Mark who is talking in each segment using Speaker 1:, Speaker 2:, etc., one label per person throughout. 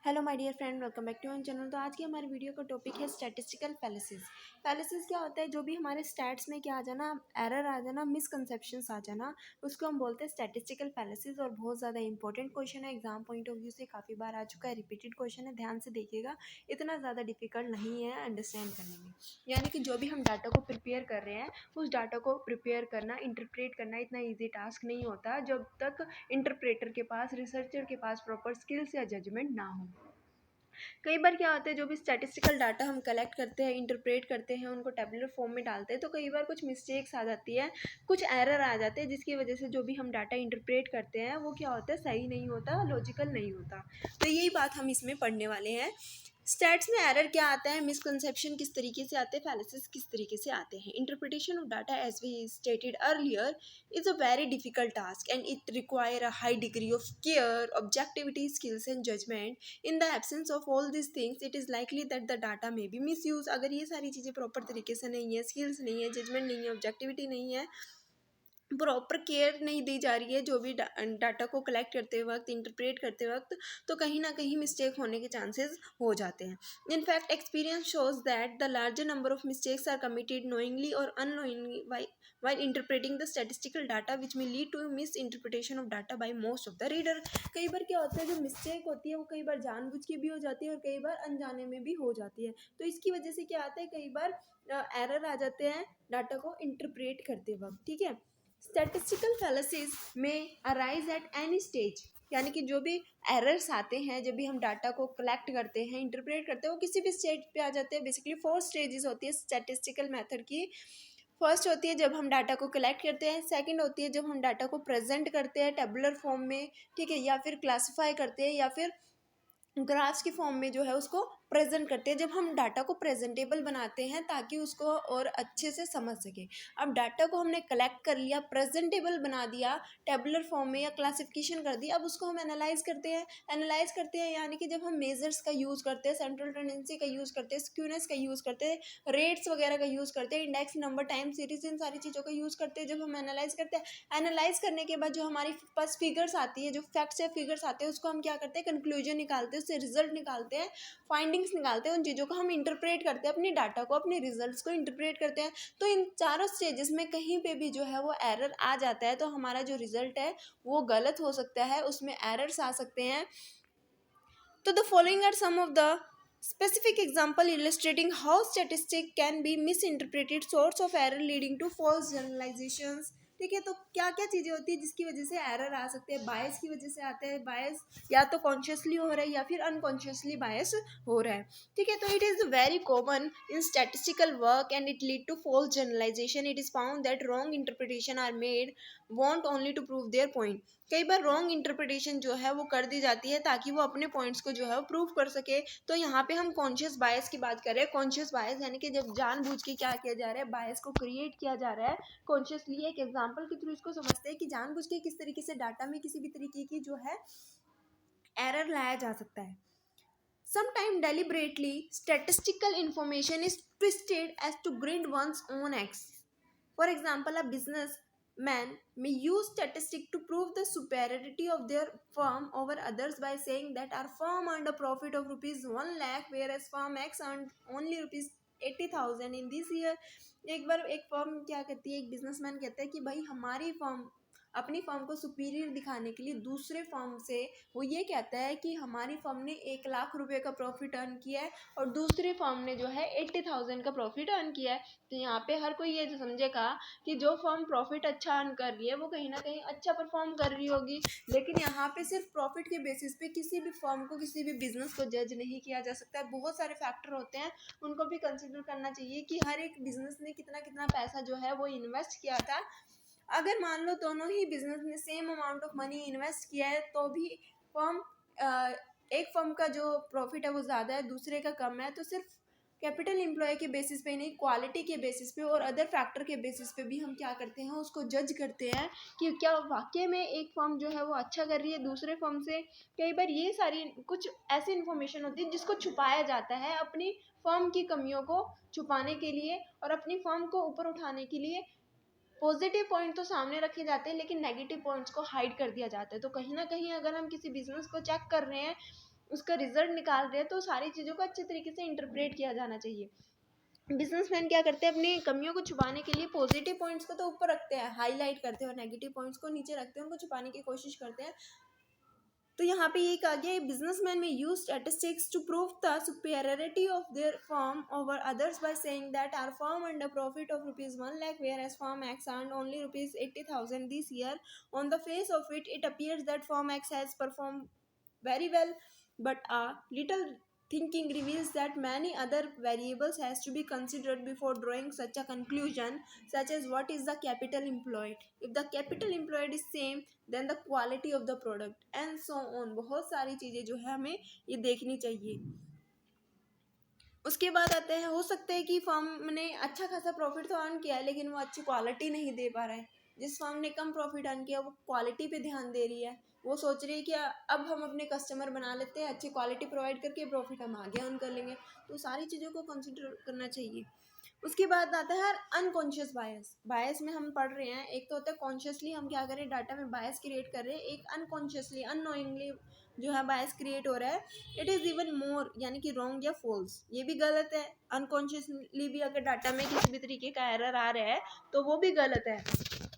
Speaker 1: Hello my dear friend, welcome back to our channel. तो आज की हमारी वीडियो का टॉपिक है स्टैटिस्टिकल फैलेसीज। फैलेसीज क्या होता है? जो भी हमारे स्टैट्स में क्या आ जाना, एरर आ जाना, मिसकंसेप्शंस आ जाना, उसको हम बोलते हैं स्टैटिस्टिकल फैलेसीज। और बहुत ज़्यादा इंपॉर्टेंट क्वेश्चन है, एग्जाम पॉइंट ऑफ व्यू से काफ़ी बार आ चुका है, रिपीटेड क्वेश्चन है। ध्यान से देखिएगा, इतना ज़्यादा डिफिकल्ट नहीं है अंडरस्टैंड करने में। यानी कि जो भी हम डाटा को प्रिपेयर कर रहे हैं, उस डाटा को प्रिपेयर करना, इंटरप्रेट करना इतना ईजी टास्क नहीं होता जब तक इंटरप्रेटर के पास, रिसर्चर के पास प्रॉपर स्किल्स या जजमेंट ना हो। कई बार क्या होता है, जो भी स्टैटिस्टिकल डाटा हम कलेक्ट करते हैं, इंटरप्रेट करते हैं, उनको टेबुलर फॉर्म में डालते हैं, तो कई बार कुछ मिस्टेक्स आ जाती है, कुछ एरर आ जाते हैं, जिसकी वजह से जो भी हम डाटा इंटरप्रेट करते हैं वो क्या होता है, सही नहीं होता, लॉजिकल नहीं होता। तो यही बात हम इसमें पढ़ने वाले हैं। स्टैट्स में एरर क्या आता है, मिसकंसेप्शन किस तरीके से आते हैं, फैलेसिस किस तरीके से आते हैं। Interpretation of data as we stated earlier is a very difficult task and it require a high degree of care, objectivity, skills and judgment. In the absence of all these things, it is likely that the data may be misused. अगर ये सारी चीज़ें proper तरीके से नहीं है, skills नहीं है, जजमेंट नहीं है, ऑब्जेक्टिविटी नहीं है, प्रॉपर केयर नहीं दी जा रही है जो भी डाटा को कलेक्ट करते वक्त, इंटरप्रेट करते वक्त, तो कहीं ना कहीं मिस्टेक होने के चांसेस हो जाते हैं। In fact experience shows that the larger number of mistakes are committed knowingly और unknowingly while interpreting the statistical data, which may lead to misinterpretation of data by most of the reader. कई बार क्या होता है, जो मिस्टेक होती है वो कई बार जानबूझ के भी हो जाती है और कई बार अनजाने में भी हो जाती है। तो इसकी वजह से क्या आता है, कई बार एरर आ जाते हैं डाटा को इंटरप्रेट करते वक्त। ठीक है, स्टैटिस्टिकल फैलेसीज में अराइज एट एनी स्टेज, यानी कि जो भी एरर्स आते हैं जब भी हम डाटा को कलेक्ट करते हैं, इंटरप्रेट करते हैं, वो किसी भी स्टेज पे आ जाते हैं। बेसिकली 4 स्टेजेस होती है स्टैटिस्टिकल मेथड की। फर्स्ट होती है जब हम डाटा को कलेक्ट करते हैं, सेकंड होती है जब हम डाटा को प्रेजेंट करते हैं टेबुलर फॉर्म में, ठीक है, या फिर क्लासिफाई करते हैं, या फिर ग्राफ्स की फॉर्म में जो है उसको प्रेजेंट करते हैं। जब हम डाटा को प्रेजेंटेबल बनाते हैं ताकि उसको और अच्छे से समझ सके। अब डाटा को हमने कलेक्ट कर लिया, प्रेजेंटेबल बना दिया, टेबुलर फॉर्म में या क्लासिफिकेशन कर दी, अब उसको हम एनालाइज करते हैं। यानी कि जब हम मेजर्स का यूज़ करते हैं, सेंट्रल टेंडेंसी का यूज़ करते हैं, स्क्यूनेस का यूज़ करते हैं, रेट्स वगैरह का यूज़ करते हैं, इंडेक्स, नंबर, टाइम सीरीज, इन सारी चीज़ों का यूज़ करते हैं। जब हम एनालाइज करते हैं, एनालाइज करने के बाद जो हमारे पास फिगर्स आती है, जो फैक्ट्स या फिगर्स आते हैं, उसको हम क्या करते हैं, कंक्लूजन निकालते हैं, उससे रिजल्ट निकालते हैं, फाइंडिंग्स निकालते हैं, उन चीज़ों को हम इंटरप्रेट करते हैं, अपनी डाटा को, अपने रिजल्ट्स को इंटरप्रेट करते हैं। तो इन चारों स्टेजेस में कहीं पे भी जो है वो एरर आ जाता है तो हमारा जो रिजल्ट है वो गलत हो सकता है, उसमें एरर्स आ सकते हैं। तो the following are some of the specific example illustrating how statistic can be misinterpreted, source of error leading to false generalizations। ठीक है, तो क्या क्या चीज़ें होती है जिसकी वजह से एरर आ सकते हैं? बायस की वजह से आते हैं। बायस या तो कॉन्शियसली हो रहा है या फिर अनकॉन्शियसली बायस हो रहा है। ठीक है, तो it is very common in statistical work and it lead to false generalization. It is found that wrong interpretation are made want only to prove their point. कई बार रॉन्ग इंटरप्रिटेशन जो है वो कर दी जाती है ताकि वो अपने पॉइंट्स को जो है वो प्रूव कर सके। तो यहाँ पे हम कॉन्शियस बायस की बात कर रहे हैं। कॉन्शियस बायस यानी कि जब जानबूझ के क्या किया जा रहा है, बायस को क्रिएट किया जा रहा है कॉन्शियसली। एक एग्जांपल के थ्रू इसको समझते हैं कि जानबूझ के किस तरीके से डाटा में किसी भी तरीके की जो है एरर लाया जा सकता है। Sometimes deliberately, statistical information is twisted as to grind one's own axis. For example, a businessman may use statistics to prove the superiority of their firm over others by saying that our firm earned a profit of rupees 1 lakh, whereas firm X earned only rupees 80,000 in this year. एक बार एक firm क्या कहती है, एक businessman कहता है कि भाई हमारी फर्म अपनी फर्म को सुपीरियर दिखाने के लिए दूसरे फर्म से वो ये कहता है कि हमारी फर्म ने 1 लाख रुपए का प्रॉफिट अर्न किया है और दूसरी फर्म ने जो है 80,000 का प्रॉफिट अर्न किया है। तो यहाँ पे हर कोई ये समझेगा कि जो फर्म प्रॉफिट अच्छा अर्न कर रही है वो कहीं ना कहीं अच्छा परफॉर्म कर रही होगी। लेकिन यहाँ पे सिर्फ प्रॉफिट के बेसिस पे किसी भी फर्म को, किसी भी बिजनेस को जज नहीं किया जा सकता है। बहुत सारे फैक्टर होते हैं, उनको भी कंसिडर करना चाहिए कि हर एक बिजनेस ने कितना कितना पैसा जो है वो इन्वेस्ट किया था। अगर मान लो दोनों ही बिजनेस ने same amount of money invest किया है तो भी फर्म एक फर्म का जो प्रॉफिट है वो ज़्यादा है, दूसरे का कम है, तो सिर्फ कैपिटल एम्प्लॉय के बेसिस पे नहीं, क्वालिटी के बेसिस पे और अदर फैक्टर के बेसिस पे भी हम क्या करते हैं, उसको जज करते हैं कि क्या वाकई में एक फर्म जो है वो अच्छा कर रही है दूसरे फर्म से। कई बार ये सारी कुछ ऐसी इन्फॉर्मेशन होती है जिसको छुपाया जाता है अपनी फर्म की कमियों को छुपाने के लिए और अपनी फर्म को ऊपर उठाने के लिए। पॉजिटिव पॉइंट तो सामने रखे जाते हैं लेकिन नेगेटिव पॉइंट्स को हाइड कर दिया जाता है। तो कहीं ना कहीं अगर हम किसी बिजनेस को चेक कर रहे हैं उसका रिजल्ट निकाल रहे हैं, तो सारी चीज़ों को अच्छे तरीके से इंटरप्रेट किया जाना चाहिए। बिजनेसमैन क्या करते हैं, अपनी कमियों को छुपाने के लिए पॉजिटिव पॉइंट्स को तो ऊपर रखते हैं, हाईलाइट करते हैं, और नेगेटिव पॉइंट्स को नीचे रखते हैं, उनको छुपाने की कोशिश करते हैं। तो यहाँ पे ये कहा गया है, बिजनेसमैन में use statistics to prove the superiority of their firm over others by saying that our firm earned a profit of ₹1 lakh whereas firm X earned only ₹80,000 this year. On the face of it, it appears that firm X has performed very well, but a little thinking reveals that many other variables has to be considered before drawing such a conclusion, such as what is the capital employed. If the capital employed is same, then the quality of the product and so on. बहुत सारी चीज़ें जो है हमें ये देखनी चाहिए। उसके बाद आते हैं, हो सकता है कि फर्म ने अच्छा खासा प्रॉफिट तो अर्न किया है, लेकिन वो अच्छी क्वालिटी नहीं दे पा रहा है। जिस फर्म ने कम प्रॉफिट अर्न किया वो क्वालिटी पे ध्यान दे रही है, वो सोच रही है कि अब हम अपने कस्टमर बना लेते हैं, अच्छी क्वालिटी प्रोवाइड करके प्रॉफिट हम आगे अर्न कर लेंगे। तो सारी चीज़ों को कंसिडर करना चाहिए। उसके बाद आता है अनकॉन्शियस बायस। बायस में हम पढ़ रहे हैं, एक तो होता है कॉन्शियसली हम क्या करें, डाटा में बायस क्रिएट कर रहे हैं, एक अनकॉन्शियसली अननोइंगली जो है बायस क्रिएट हो रहा है। इट इज़ इवन मोर, यानी कि रॉन्ग या फॉल्स, ये भी गलत है। अनकॉन्शियसली भी अगर डाटा में किसी भी तरीके का एरर आ रहा है तो वो भी गलत है,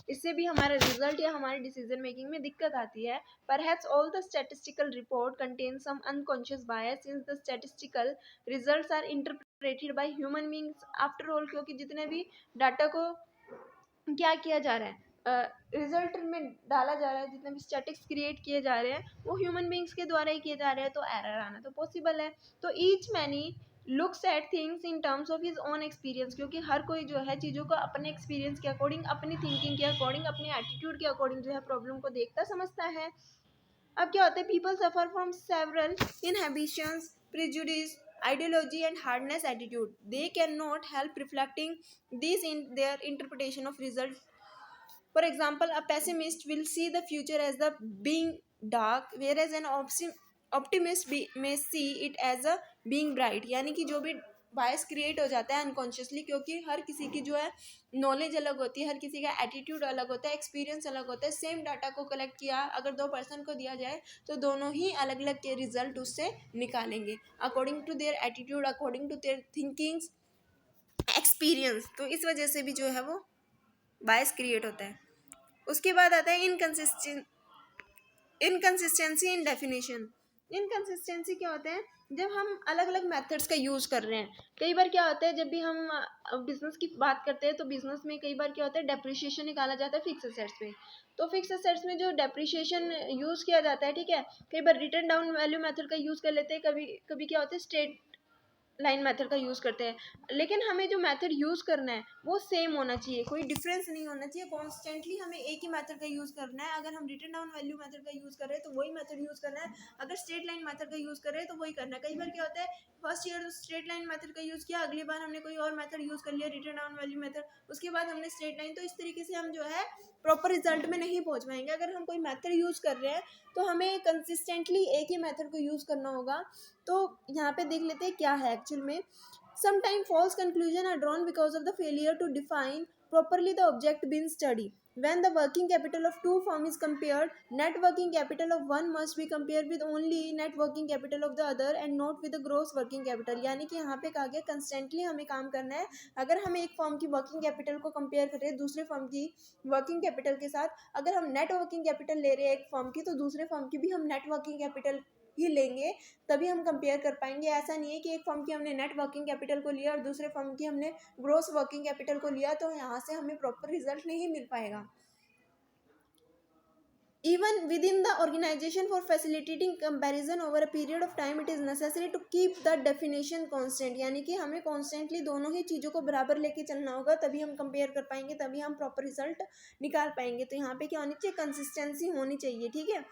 Speaker 1: इससे भी हमारा रिजल्ट या हमारी डिसीजन मेकिंग में दिक्कत आती है। Perhaps all the statistical report contains some unconscious bias since the statistical results are interpreted by human beings after all, क्योंकि जितने भी डाटा को क्या किया जा रहा है, रिजल्ट में डाला जा रहा है, जितने भी स्टैटिक्स क्रिएट किए जा रहे हैं वो ह्यूमन बींग्स के द्वारा ही किए जा रहे हैं, तो एरर आना तो पॉसिबल है। तो each many looks at things in terms of his own experience, क्योंकि हर कोई जो है चीज़ों को अपने एक्सपीरियंस के अकॉर्डिंग, अपनी थिंकिंग के अकॉर्डिंग, अपने एटीट्यूड के अकॉर्डिंग जो है प्रॉब्लम को देखता समझता है। अब क्या होता है, people suffer from several inhibitions, prejudice, ideology and hardness attitude. They cannot help reflecting these in their interpretation of results. For example, a pessimist will see the future as the being dark, whereas an optimist may see it as a being bright. यानी कि जो भी बायस create हो जाता है unconsciously, क्योंकि हर किसी की जो है नॉलेज अलग होती है, हर किसी का एटीट्यूड अलग होता है, एक्सपीरियंस अलग होता है। सेम डाटा को कलेक्ट किया अगर 2 पर्सन को दिया जाए तो दोनों ही अलग अलग के रिजल्ट उससे निकालेंगे, according to their attitude, according to their thinkings, experience. तो इस वजह से भी जो है वो बायस क्रिएट होता है। उसके बाद आता है इनकन्सिस्टेंसी इन डेफिनेशन। इनकन्सिस्टेंसी क्या होता है, जब हम अलग अलग मेथड्स का यूज़ कर रहे हैं। कई बार क्या होता है, जब भी हम बिजनेस की बात करते हैं तो बिजनेस में कई बार क्या होता है, डेप्रिसिएशन निकाला जाता है फिक्स असेट्स पे। तो फिक्स असेट्स में जो डेप्रिसिएशन यूज़ किया जाता है, ठीक है, कई बार रिटर्न डाउन वैल्यू मेथड का यूज़ कर लेते हैं, कभी कभी क्या होता है स्ट्रेट लाइन मेथड का यूज़ करते हैं। लेकिन हमें जो मेथड यूज़ करना है वो सेम होना चाहिए, कोई डिफरेंस नहीं होना चाहिए। कॉन्स्टेंटली हमें एक ही मेथड का यूज़ करना है। अगर हम रिटर्न डाउन वैल्यू मेथड का यूज़ कर रहे हैं तो वही मेथड यूज़ करना है, अगर स्ट्रेट लाइन मेथड का यूज़ कर रहे हैं तो वही करना है। कई बार क्या होता है, first year straight line method का यूज़ किया, अगली बार हमने कोई और मेथड यूज़ कर लिया, रिटर्न डाउन वैल्यू मेथड, उसके बाद हमने स्ट्रेट लाइन। तो इस तरीके से हम जो है प्रॉपर रिजल्ट में नहीं पहुंच पाएंगे। अगर हम कोई मेथड यूज़ कर रहे हैं तो हमें कंसिस्टेंटली एक ही मेथड को यूज़ करना होगा। तो यहाँ पे देख लेते हैं क्या है एक्चुअल में। Sometimes false conclusions are drawn because of the failure to define properly the object being studied. When the working capital of two firms is compared, net working capital of one must be compared with only net working capital of the other and not with the gross working capital. यानी कि यहाँ पे कहा गया constantly हमें काम करना है। अगर हम एक फर्म की वर्किंग कैपिटल को कंपेयर कर रहे हैं दूसरे फर्म की वर्किंग कैपिटल के साथ, अगर हम नेट वर्किंग कैपिटल ले रहे हैं एक फर्म की, तो दूसरे फर्म की भी हम नेट वर्किंग कैपिटल ही लेंगे, तभी हम कंपेयर कर पाएंगे। ऐसा नहीं है कि एक फर्म की हमने नेट वर्किंग कैपिटल को लिया और दूसरे फर्म की हमने ग्रोस वर्किंग कैपिटल को लिया, तो यहाँ से हमें प्रॉपर रिजल्ट नहीं मिल पाएगा। Even within the organization, for facilitating comparison over a period of time, it is necessary to keep the definition constant. यानी कि हमें constantly दोनों ही चीज़ों को बराबर लेके चलना होगा, तभी हम कंपेयर कर पाएंगे, तभी हम प्रॉपर रिजल्ट निकाल पाएंगे। तो यहाँ पे क्या होनी चाहिए, कंसिस्टेंसी होनी चाहिए, ठीक है।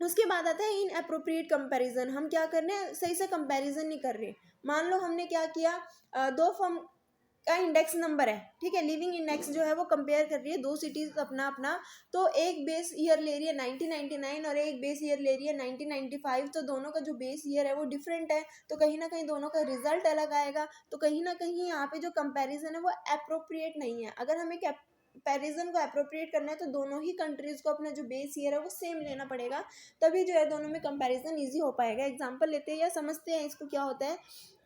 Speaker 1: उसके बाद आता है इन अप्रोप्रिएट कंपैरिजन। हम क्या कर रहे हैं, सही से कंपैरिजन नहीं कर रहे। मान लो हमने क्या किया, दो फर्म का इंडेक्स नंबर है, ठीक है, लिविंग इंडेक्स जो है वो कंपेयर कर रही है दो सिटीज अपना अपना। तो एक बेस ईयर ले रही है 1999 और एक बेस ईयर ले रही है 1995। तो दोनों का जो बेस ईयर है वो डिफरेंट है, तो कहीं ना कहीं दोनों का रिजल्ट अलग आएगा। तो कहीं ना कहीं यहाँ पे जो कंपैरिजन है वो अप्रोप्रिएट नहीं है। अगर हमें कंपैरिजन को अप्रोप्रिएट करना है तो दोनों ही कंट्रीज़ को अपना जो बेस ईयर है वो सेम लेना पड़ेगा, तभी जो है दोनों में कंपैरिजन ईजी हो पाएगा। एग्जांपल लेते हैं या समझते हैं इसको क्या होता है।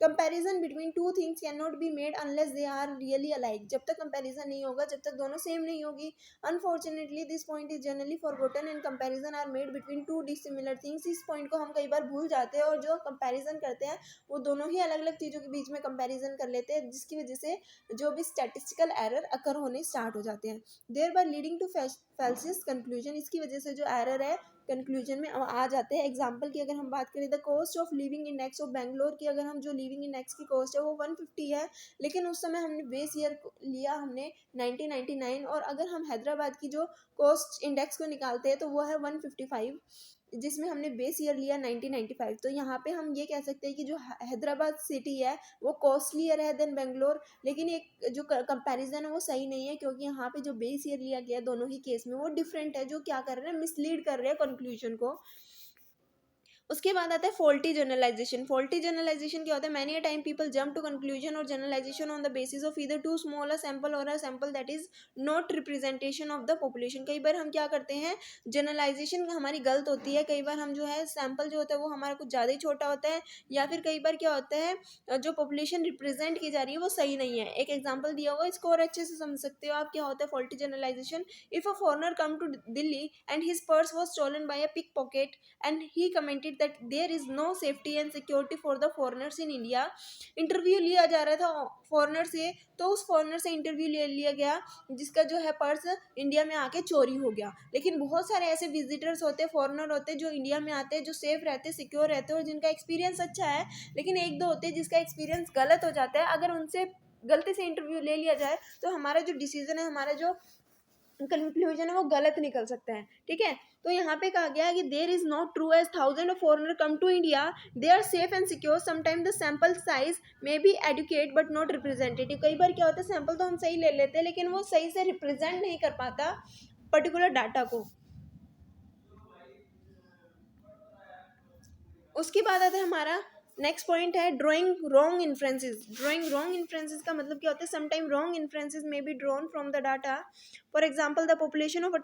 Speaker 1: Comparison between two things can not be made unless they are really alike. जब तक कंपैरिजन नहीं होगा, जब तक दोनों सेम नहीं होगी। Unfortunately this point is generally forgotten and comparison are made between two dissimilar things. इस पॉइंट को हम कई बार भूल जाते हैं और जो कंपैरिजन करते हैं वो दोनों ही अलग अलग चीज़ों के बीच में कंपैरिजन कर लेते हैं, जिसकी वजह से जो भी स्टैटिस्टिकल एरर अकर होने स्टार्ट हो जाते हैं, thereby leading to fallacious conclusion. इसकी वजह से जो एरर है कंक्लूजन में आ जाते हैं। एग्जांपल की अगर हम बात करें, the cost of living index of Bangalore की, अगर हम जो लिविंग इंडेक्स की कॉस्ट है वो 150 है, लेकिन उस समय हमने बेस ईयर लिया हमने 1999, और अगर हम हैदराबाद की जो कॉस्ट इंडेक्स को निकालते हैं तो वो है 155, जिसमें हमने बेस ईयर लिया 1995। तो यहाँ पे हम ये कह सकते हैं कि जो हैदराबाद सिटी है वो कॉस्टलियर है देन बेंगलोर, लेकिन एक जो कंपैरिजन है वो सही नहीं है, क्योंकि यहाँ पे जो बेस ईयर लिया गया है दोनों ही केस में वो डिफरेंट है, जो क्या कर रहे हैं, मिसलीड कर रहे हैं कंक्लूजन को। उसके बाद आता है फॉल्टी जनरलाइजेशन। फॉल्टी जनरलाइजेशन क्या होता है, many a time people jump to conclusion और generalisation on the basis of either too small a sample और a sample that is not representation of the population. कई बार हम क्या करते हैं, जनरलाइजेशन हमारी गलत होती है। कई बार हम जो है सैंपल जो होता है वो हमारा कुछ ज़्यादा ही छोटा होता है, या फिर कई बार क्या होता है जो पॉपुलेशन रिप्रेजेंट की जा रही है वो सही नहीं है। एक एग्जाम्पल दिया हुआ, इसको और अच्छे से समझ सकते हो आप। क्या होता है faulty generalization, if a foreigner come to Delhi and his purse was stolen by a pick pocket and he commented that there is no safety and security for the foreigners in India। Interview लिया जा रहा था foreigner से, तो उस foreigner से interview ले लिया गया जिसका जो है पर्स इंडिया में आके चोरी हो गया। लेकिन बहुत सारे ऐसे विजिटर्स होते हैं, फॉरनर होते हैं जो इंडिया में आते हैं, जो सेफ रहते हैं, सिक्योर रहते हैं और जिनका एक्सपीरियंस अच्छा है, लेकिन एक दो होते हैं जिसका एक्सपीरियंस गलत हो जाता है। अगर उनसे गलती से इंटरव्यू ले लिया जाए तो हमारा जो डिसीजन है, हमारा जो कंक्लूजन है वो गलत निकल सकता है। ठीक है, तो यहाँ पे कहा गया है कि there is not true as thousand of foreigner come to India, they are safe and secure, sometime the sample size may be adequate but not representative. कई बार क्या होता है, सैंपल तो हम सही ले लेते हैं लेकिन वो सही से रिप्रेजेंट नहीं कर पाता पर्टिकुलर डाटा को। उसके बाद आता है हमारा नेक्स्ट पॉइंट है drawing wrong inferences. Drawing wrong inferences का मतलब क्या होता है, sometime wrong inferences may be drawn from the data. For example the population of a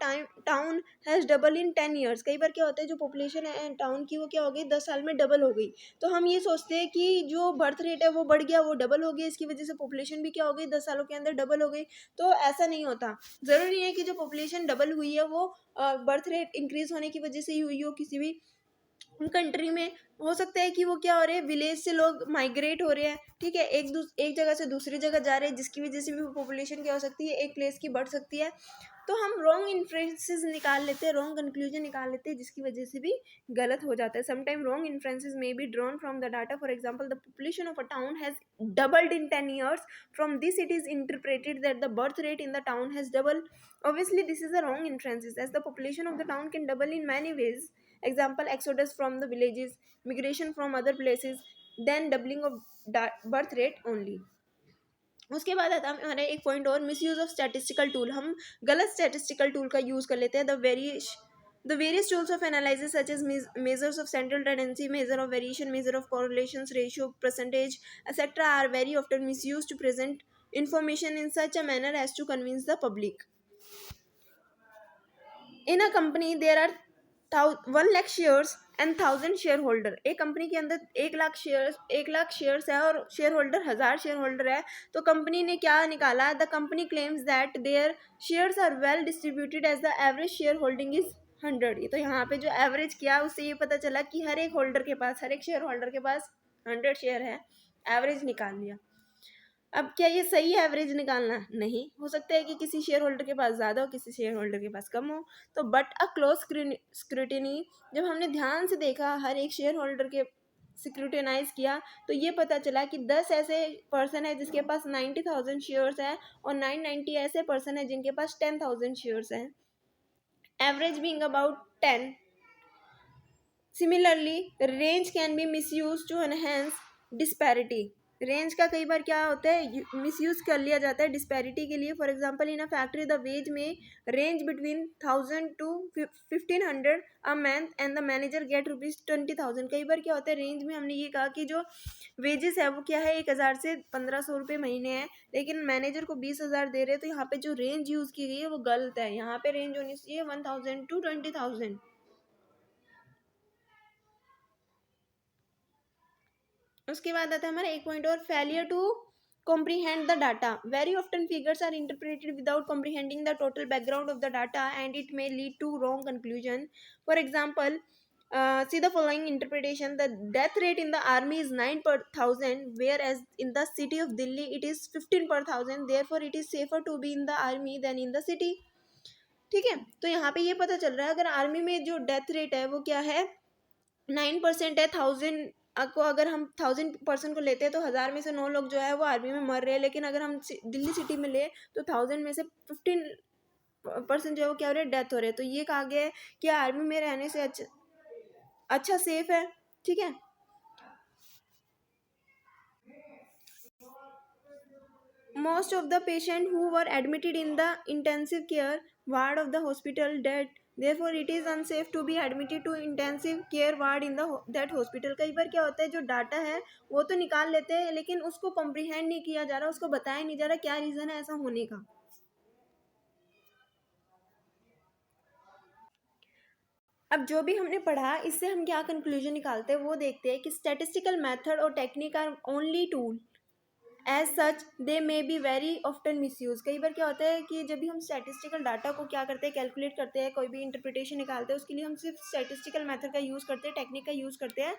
Speaker 1: town has double in 10 years. कई बार क्या होता है, जो पॉपुलेशन है टाउन की वो क्या हो गई, 10 साल में डबल हो गई। तो हम ये सोचते हैं कि जो बर्थ रेट है वो बढ़ गया, वो डबल हो गया, इसकी वजह से पॉपुलेशन भी क्या हो गई, 10 सालों के अंदर डबल हो गई। तो ऐसा नहीं होता। ज़रूरी है कि जो पॉपुलेशन डबल हुई है वो बर्थ रेट इंक्रीज होने की वजह से ही हुई हो किसी भी कंट्री में। हो सकता है कि वो क्या हो रहे हैं, विलेज से लोग माइग्रेट हो रहे हैं, ठीक है, एक जगह से दूसरी जगह जा रहे हैं, जिसकी वजह से भी पॉपुलेशन क्या हो सकती है, एक प्लेस की बढ़ सकती है। तो हम रॉन्ग इन्फ्रेंसेस निकाल लेते हैं, रॉन्ग कंक्लूजन निकाल लेते हैं, जिसकी वजह से भी गलत हो जाता है। Sometime wrong inferences may be drawn from the data. For example the population of a town has doubled in 10 years, from this it is interpreted that the birth rate in the town has double. obviously this is a wrong inferences, as the population of the town can double in many ways। example, exodus from the villages, migration from other places, then doubling of birth rate only। उसके बाद आता है हमारा एक point और, miss use of statistical tool. हम गलत statistical tool का यूज़ कर लेते हैं। The various tools of analysis such as measures of central tendency, measure of variation, measure of correlations, ratio, percentage, etc. are very often misused to present information in such a manner as to convince the public। In a company there are 1 lakh shares and 1000 share holder. एक company के अंदर 1 lakh shares है और share holder 1000 share holder है। तो company ने क्या निकाला, the company claims that their shares are well distributed as the average share holding is 100। तो यहाँ पे जो एवरेज किया उससे ये पता चला कि हर एक होल्डर के पास, हर एक शेयर होल्डर के पास 100 शेयर है, एवरेज निकाल लिया। अब क्या ये सही है एवरेज निकालना? नहीं, हो सकता है कि किसी शेयर होल्डर के पास ज़्यादा हो, किसी शेयर होल्डर के पास कम हो। तो बट अ क्लोज स्क्रूटिनी, जब हमने ध्यान से देखा, हर एक शेयर होल्डर के स्क्रूटिनाइज किया, तो ये पता चला कि 10 ऐसे पर्सन है जिसके पास 90,000 शेयर्स है और 990 ऐसे पर्सन है जिनके पास 10,000 शेयर्स हैं, average being about 10। Similarly, range can be misused to enhance disparity। Range का कई बार क्या होता है, मिसयूज कर लिया जाता है डिस्पैरिटी के लिए। For example in a factory the wage may range between 1000 to 1500 a month and the manager get ₹20,000। कई बार क्या होता है, रेंज में हमने ये कहा कि जो वेजेस है वो क्या है 1000 से 1500 रुपये महीने है, लेकिन मैनेजर को 20,000 दे रहे हैं, तो यहाँ पे जो रेंज यूज़ की गई है वो गलत है। यहाँ पे रेंज होनी चाहिए 1000 to 20,000। उसके बाद आता है हमारा एक पॉइंट और, failure to comprehend the data. Very often figures are interpreted without comprehending the total background of the data and it may lead to wrong conclusion. For example, see the following interpretation: the death rate in the army is 9 per thousand, whereas in the city of Delhi it is 15 per thousand. Therefore it is safer to be in the army than in the city. ठीक है, तो यहाँ पे ये पता चल रहा है अगर आर्मी में जो डेथ रेट है वो क्या है 9% है। 1000 को अगर हम 1000 को लेते हैं तो 1000 में से 9 लोग जो है वो आर्मी में मर रहे हैं, लेकिन अगर हम दिल्ली सिटी में ले तो 1000 में से 15% जो है वो क्या हो रहे हैं, डेथ हो रहे हैं। तो ये कहा गया है कि आर्मी में रहने से अच्छा सेफ है। ठीक है, most of the patients who were admitted in the intensive care ward of the hospital died. Therefore it is unsafe to be admitted to intensive care ward in the that hospital. कई बार क्या होता है, जो data है वो तो निकाल लेते हैं लेकिन उसको कॉम्प्रीहेंड नहीं किया जा रहा, उसको बताया नहीं जा रहा क्या रीज़न है ऐसा होने का। अब जो भी हमने पढ़ा इससे हम क्या कंक्लूजन निकालते हैं वो देखते हैं कि स्टैटिस्टिकल मेथड और technique are only tool, as such they may be very often misuse. कई बार क्या होता है कि जब भी हम स्टैटिस्टिकल डाटा को क्या करते हैं, कैलकुलेट करते हैं, कोई भी इंटरप्रिटेशन निकालते हैं, उसके लिए हम सिर्फ स्टैटिस्टिकल मेथड का यूज़ करते हैं, टेक्निक का यूज़ करते हैं।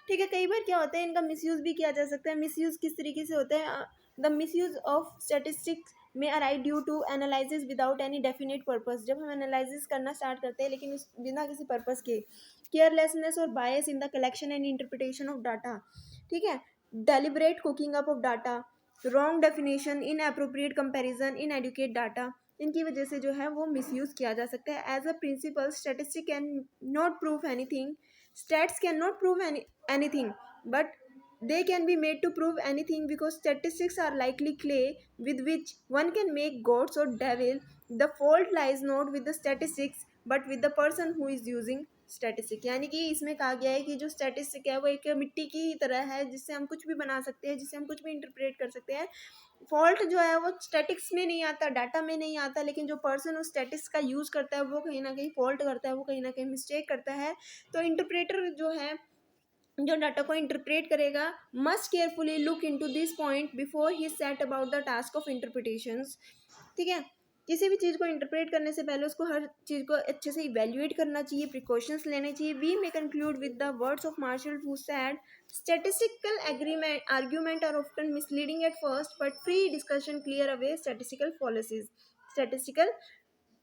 Speaker 1: ठीक है, कई बार क्या होता है इनका मिसयूज़ भी किया जा सकता है। मिसयूज़ किस तरीके से होता है, the misuse of statistics may arrive due to analysis without any definite purpose. जब हम एनालिसिस करना स्टार्ट करते हैं लेकिन उस बिना किसी पर्पस के, केयरलेसनेस और bias in the collection and interpretation of data. ठीक है, deliberate cooking up of data, wrong definition, inappropriate comparison, inadequate data, इनकी वजह से जो है वो मिसयूज किया जा सकता है। As a principle statistic can not prove anything, stats can not prove anything, but they can be made to prove anything because statistics are likely clay with which one can make gods or devil. The fault lies not with the statistics but with the person who is using statistic. यानी कि इसमें कहा गया है कि जो statistic है वो एक मिट्टी की तरह है जिससे हम कुछ भी बना सकते हैं, जिससे हम कुछ भी इंटरप्रेट कर सकते हैं। फॉल्ट जो है वो स्टैटिक्स में नहीं आता, डाटा में नहीं आता, लेकिन जो पर्सन उस स्टैटिक्स का यूज़ करता है वो कहीं ना कहीं फॉल्ट करता है, वो कहीं ना कहीं मिस्टेक करता है। तो इंटरप्रेटर जो है, जो डाटा को इंटरप्रेट करेगा, must carefully look into this point before he set about the task of interpretations. ठीक है, किसी भी चीज़ को इंटरप्रेट करने से पहले उसको हर चीज़ को अच्छे से इवेल्युएट करना चाहिए, प्रिकॉशंस लेने चाहिए। We may conclude with the words of Marshall who said, statistical agreement argument are often misleading at first but free discussion clear away statistical policies, statistical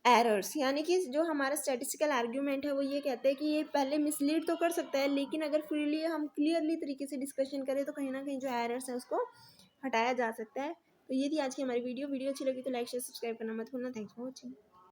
Speaker 1: errors. यानी कि जो हमारा स्टैटिस्टिकल आर्ग्यूमेंट है वो ये कहते हैं कि ये पहले मिसलीड तो कर सकता है, लेकिन अगर फ्रीली हम क्लियरली तरीके से डिस्कशन करें तो कहीं ना कहीं जो एरर्स है उसको हटाया जा सकता है। तो ये थी आज की हमारी वीडियो अच्छी लगी तो लाइक शेयर सब्सक्राइब करना मत भूलना। Thanks for watching.